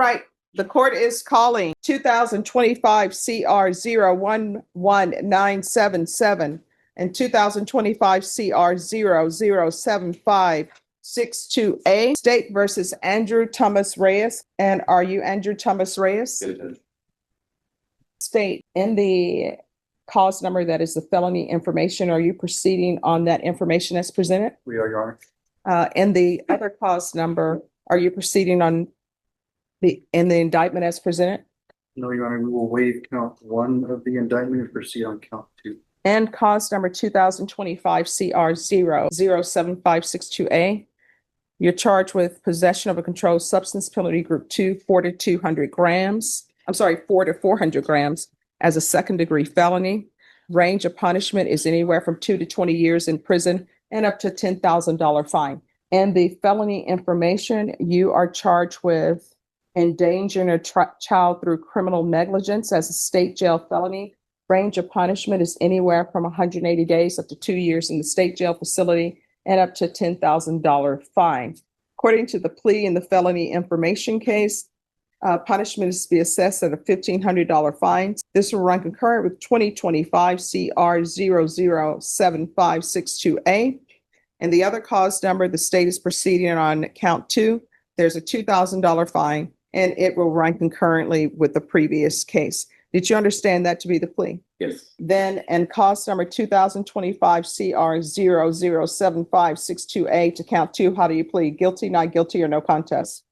right. The court is calling 2025 CR 01977 and 2025 CR 007562A, State versus Andrew Thomas Reyes. And are you Andrew Thomas Reyes? Yes. State, in the cause number that is the felony information, are you proceeding on that information as presented? We are, Your Honor. And the other cause number, are you proceeding on in the indictment as presented? No, Your Honor, we will waive count 1 of the indictment and proceed on count 2. And cause number 2025 CR 007562A. You're charged with possession of a controlled substance, penalty group 2, 4 to 400 grams as a second degree felony. Range of punishment is anywhere from 2 to 20 years in prison and up to $10,000 fine. And the felony information, you are charged with endangering a child through criminal negligence as a state jail felony. Range of punishment is anywhere from 180 days up to 2 years in the state jail facility and up to $10,000 fine. According to the plea in the felony information case, punishment is to be assessed at a $1,500 fine. This will run concurrent with 2025 CR 007562A. And the other cause number, the state is proceeding on count 2. There's a $2,000 fine, and it will run concurrently with the previous case. Did you understand that to be the plea? Yes. Then, and cause number 2025 CR 007562A to count 2, how do you plead? Guilty, not guilty, or no contest?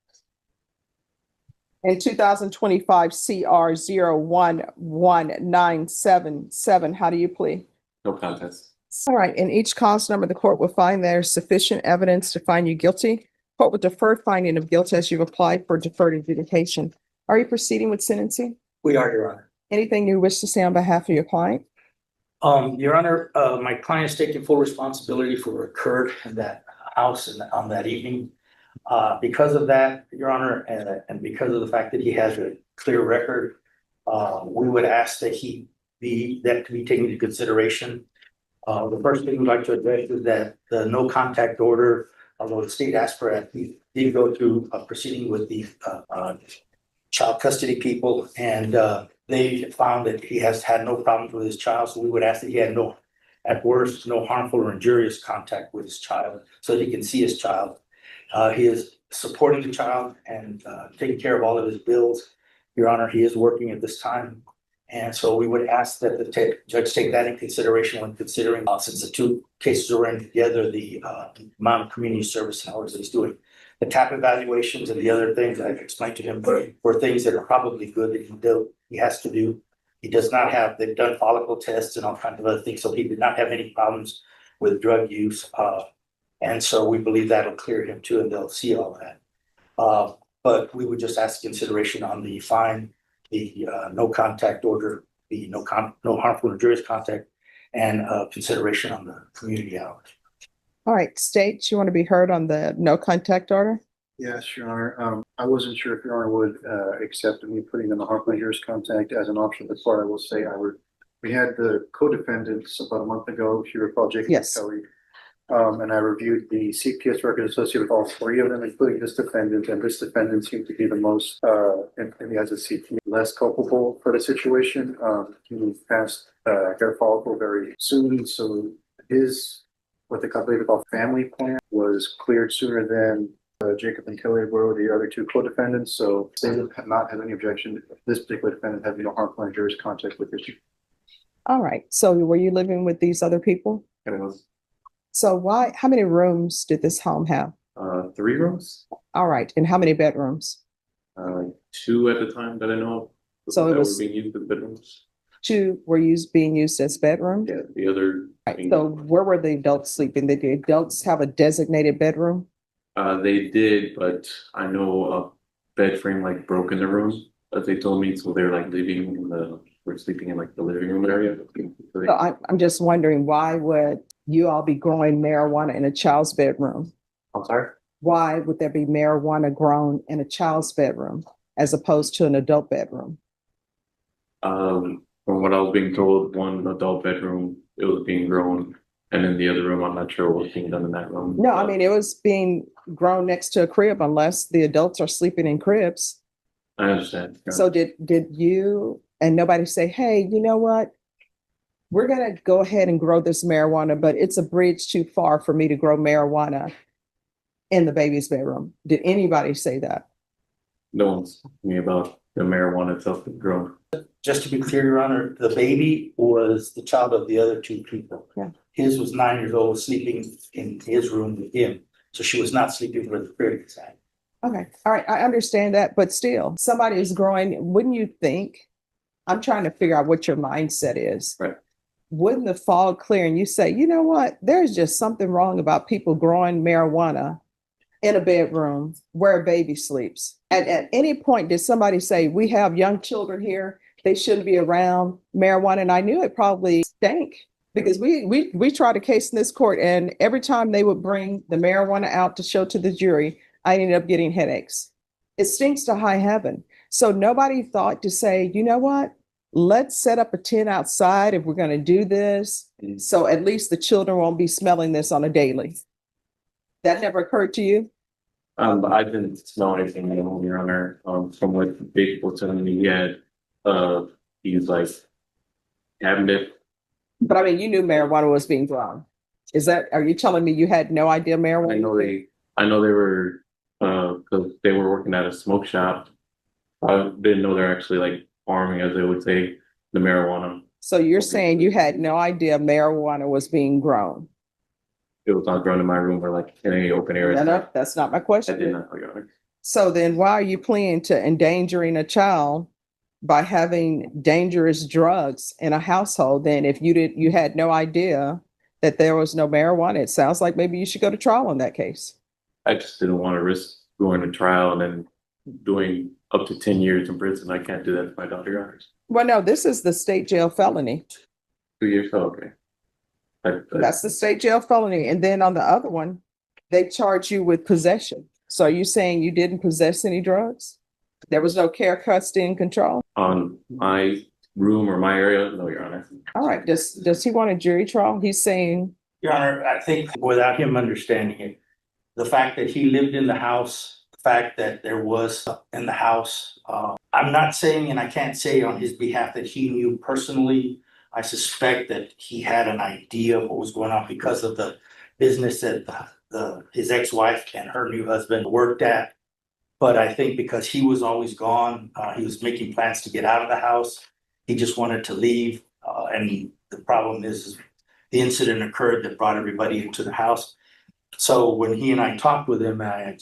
In 2025 CR 01977, how do you plead? No contest. All right. In each cause number, the court will find there's sufficient evidence to find you guilty. Court will defer finding of guilt as you've applied for deferred adjudication. Are you proceeding with sentencing? We are, Your Honor. Anything you wish to say on behalf of your client? Your Honor, my client is taking full responsibility for what occurred in that house and on that evening. Because of that, Your Honor, and because of the fact that he has a clear record, we would ask that to be taken into consideration. The first thing we'd like to address is that the no contact order, although the state asked for it, we did go through a proceeding with the child custody people, and they found that he has had no problems with his child. So we would ask that he had at worst, no harmful or injurious contact with his child so that he can see his child. He is supporting the child and taking care of all of his bills. Your Honor, he is working at this time. And so we would ask that the judge take that in consideration when considering, since the two cases are in together, the amount of community service hours that he's doing. The TAP evaluations and the other things I've explained to him were things that are probably good that he has to do. He does not have, they've done follicle tests and all kinds of other things, so he did not have any problems with drug use. And so we believe that'll clear him too, and they'll see all that. But we would just ask consideration on the fine, the no contact order, the no harmful or injurious contact, and consideration on the community hours. All right, state, you want to be heard on the no contact order? Yes, Your Honor. I wasn't sure if Your Honor would accept me putting in the harmful and injurious contact as an option. But part I will say, we had the co-defendants about a month ago, if you recall, Jacob and Kelly. And I reviewed the CPS record associated with all 3 of them, including this defendant, and this defendant seemed to be the most, and he has a CP less culpable for the situation. He passed hair follicle very soon, so what the company called family plan was cleared sooner than Jacob and Kelly were the other 2 co-defendants. So they have not had any objection. This particular defendant had no harmful and injurious contact with this. All right. So were you living with these other people? Yes. So how many rooms did this home have? 3 rooms. All right. And how many bedrooms? 2 at the time that I know of. So it was were being used as bedrooms. 2 were being used as bedrooms? Yeah, the other. Right. So where were the adults sleeping? Did the adults have a designated bedroom? They did, but I know a bed frame broke in the room, as they told me. So they're we're sleeping in the living room area. So I'm just wondering, why would you all be growing marijuana in a child's bedroom? I'm sorry? Why would there be marijuana grown in a child's bedroom as opposed to an adult bedroom? From what I was being told, one adult bedroom, it was being grown. And in the other room, I'm not sure what was being done in that room. No, I mean, it was being grown next to a crib unless the adults are sleeping in cribs. I understand. So did you and nobody say, hey, you know what? We're going to go ahead and grow this marijuana, but it's a bridge too far for me to grow marijuana in the baby's bedroom. Did anybody say that? No one's talking me about the marijuana itself being grown. Just to be clear, Your Honor, the baby was the child of the other two people. Yeah. His was 9 years old, sleeping in his room with him. So she was not sleeping with the previous side. Okay. All right. I understand that, but still, somebody is growing. Wouldn't you think? I'm trying to figure out what your mindset is. Right. Wouldn't the fog clear and you say, you know what? There's just something wrong about people growing marijuana in a bedroom where a baby sleeps. At any point, did somebody say, we have young children here, they shouldn't be around marijuana? And I knew it probably stank because we tried a case in this court, and every time they would bring the marijuana out to show to the jury, I ended up getting headaches. It stinks to high heaven. So nobody thought to say, you know what? Let's set up a tent outside if we're going to do this. So at least the children won't be smelling this on a daily. That never occurred to you? I didn't smell anything, Your Honor. From what big people telling me, he's like cabinet. But I mean, you knew marijuana was being grown. Are you telling me you had no idea marijuana? I know they were, because they were working at a smoke shop. I didn't know they're actually like farming, as they would say, the marijuana. So you're saying you had no idea marijuana was being grown? It was not grown in my room or like in any open area. No, that's not my I question. did not know, Your Honor. So then why are you pleading to endangering a child by having dangerous drugs in a household? Then if you had no idea that there was no marijuana, it sounds like maybe you should go to trial on that case. I just didn't want to risk going to trial and then doing up to 10 years in prison. I can't do that to my daughter, Your Honor. Well, no, this is the state jail felony. 2 years, oh, okay. That's the state jail felony. And then on the other one, they charge you with possession. So are you saying you didn't possess any drugs? There was no care, custody, and control? On my room or my area? No, Your Honor. All right. Does he want a jury trial? He's saying. Your Honor, I think without him understanding it, the fact that he lived in the house, the fact that there was in the house, I'm not saying, and I can't say on his behalf that he knew personally. I suspect that he had an idea of what was going on because of the business that his ex-wife and her new husband worked at. But I think because he was always gone, he was making plans to get out of the house. He just wanted to leave. And the problem is the incident occurred that brought everybody into the house. So when he and I talked with him, I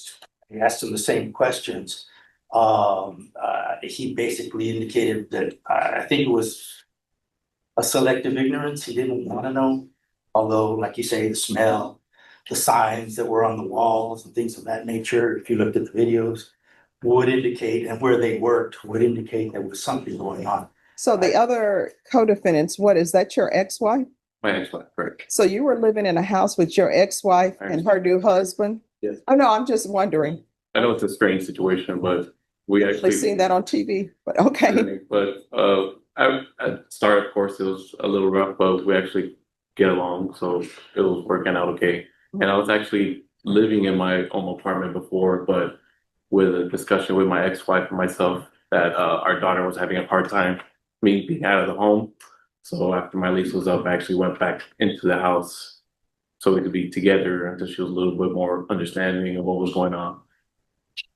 asked him the same questions. He basically indicated that I think it was a selective ignorance. He didn't want to know, although, like you say, the smell, the signs that were on the walls and things of that nature, if you looked at the videos, would indicate, and where they worked would indicate there was something going on. So the other co-defendants, what is that, your ex-wife? My ex-wife, correct. So you were living in a house with your ex-wife and her new husband? Yes. Oh, no, I'm just wondering. I know it's a strange situation, but we actually seen that on TV, but okay. But at start, of course, it was a little rough, but we actually get along, so it was working out okay. And I was actually living in my own apartment before, but with a discussion with my ex-wife and myself that our daughter was having a hard time me being out of the home. So after my lease was up, I actually went back into the house so we could be together until she was a little bit more understanding of what was going on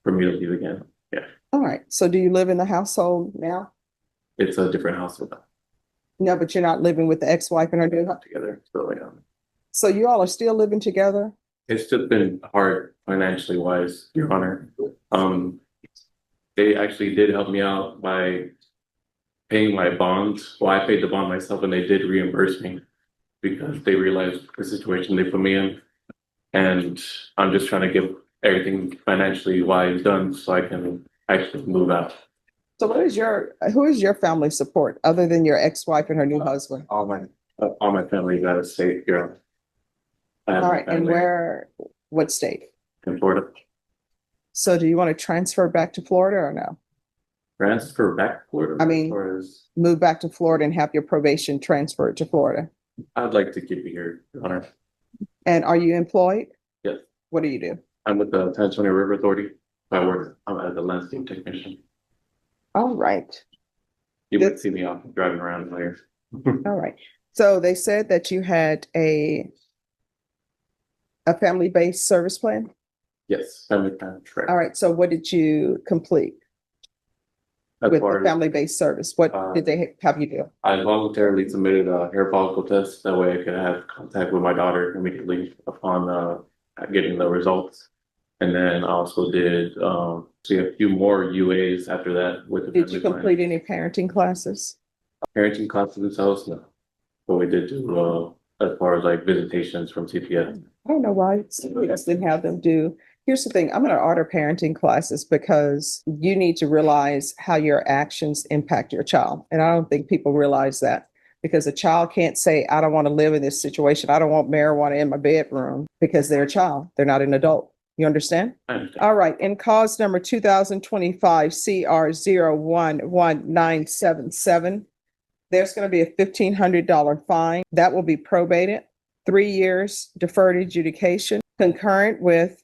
for me to leave again. Yeah. All right. So do you live in the household now? It's a different household now. No, but you're not living with the ex-wife and her new husband together. So yeah. So you all are still living together? It's just been hard financially wise, Your Honor. They actually did help me out by paying my bond. Well, I paid the bond myself and they did reimburse me because they realized the situation they put me in. And I'm just trying to get everything financially wise done so I can actually move out. So who is your family support other than your ex-wife and her new husband? All my family got a state here. All right, and what state? In Florida. So do you want to transfer back to Florida or no? Transfer back to Florida? I mean, move back to Florida and have your probation transferred to Florida. I'd like to keep you here, Your Honor. And are you employed? Yes. What do you do? I'm with the San Antonio River Authority. I'm as a landscape technician. All right. You would see me off driving around later. All right. So they said that you had a family-based service plan. Yes, family plan, correct. All right. So what did you complete As with far the as family-based service? What did they have you do? I voluntarily submitted a hair follicle test. That way I could have contact with my daughter immediately upon getting the results. And then I also did see a few more UAs after that with the Did family you plan. complete any parenting classes? Parenting classes themselves, no. But we did do as far as like visitations from CPS. I don't know why CPS didn't have them do. Here's the thing, I'm going to order parenting classes because you need to realize how your actions impact your child. And I don't think people realize that because a child can't say, I don't want to live in this situation. I don't want marijuana in my bedroom because they're a child. They're not an adult. You understand? I understand. All right. In cause number 2025 CR 011977, there's going to be a $1,500 fine that will be probated. 3 years deferred adjudication concurrent with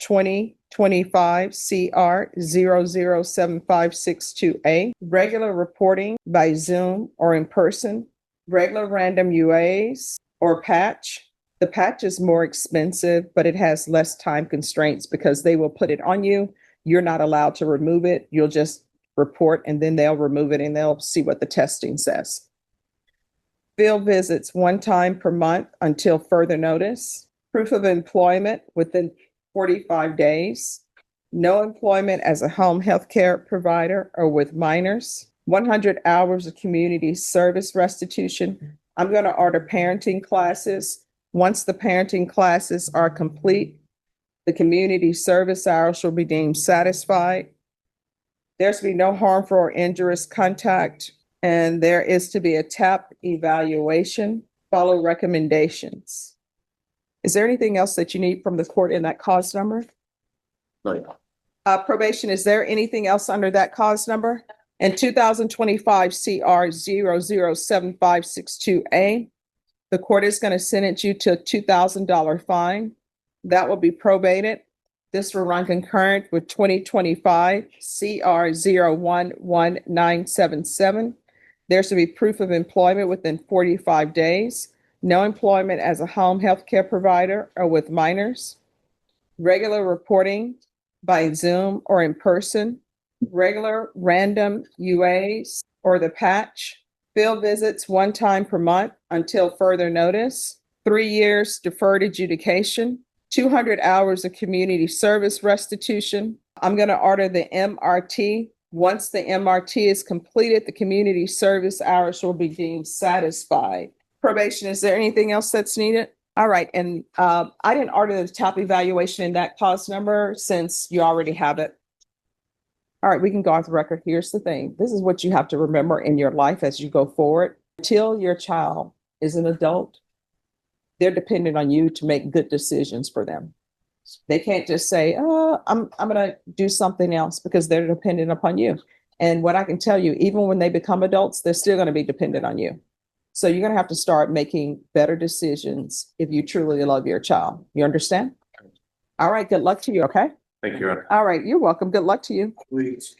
2025 CR 007562A, regular reporting by Zoom or in person, regular random UAs or patch. The patch is more expensive, but it has less time constraints because they will put it on you. You're not allowed to remove it. You'll just report and then they'll remove it and they'll see what the testing says. Field visits 1 time per month until further notice. Proof of employment within 45 days. No employment as a home health care provider or with minors. 100 hours of community service restitution. I'm going to order parenting classes. Once the parenting classes are complete, the community service hours will be deemed satisfied. There's to be no harmful or injurious contact, and there is to be a TAP evaluation. Follow recommendations. Is there anything else that you need from the court in that cause number? No. Probation, is there anything else under that cause number? In 2025 CR 007562A, the court is going to sentence you to a $2,000 fine. That will be probated. This will run concurrent with 2025 CR 011977. There's to be proof of employment within 45 days. No employment as a home health care provider or with minors. Regular reporting by Zoom or in person. Regular random UAs or the patch. Field visits 1 time per month until further notice. 3 years deferred adjudication. 200 hours of community service restitution. I'm going to order the MRT. Once the MRT is completed, the community service hours will be deemed satisfied. Probation, is there anything else that's needed? All right. And I didn't order the TAP evaluation in that cause number since you already have it. All right, we can go off the record. Here's the thing. This is what you have to remember in your life as you go forward. Until your child is an adult, they're dependent on you to make good decisions for them. They can't just say, oh, I'm going to do something else because they're dependent upon you. And what I can tell you, even when they become adults, they're still going to be dependent on you. So you're going to have to start making better decisions if you truly love your child. You understand? All right. Good luck to you. Okay. Thank you, Your Honor. All right. You're welcome. Good luck to you. Please.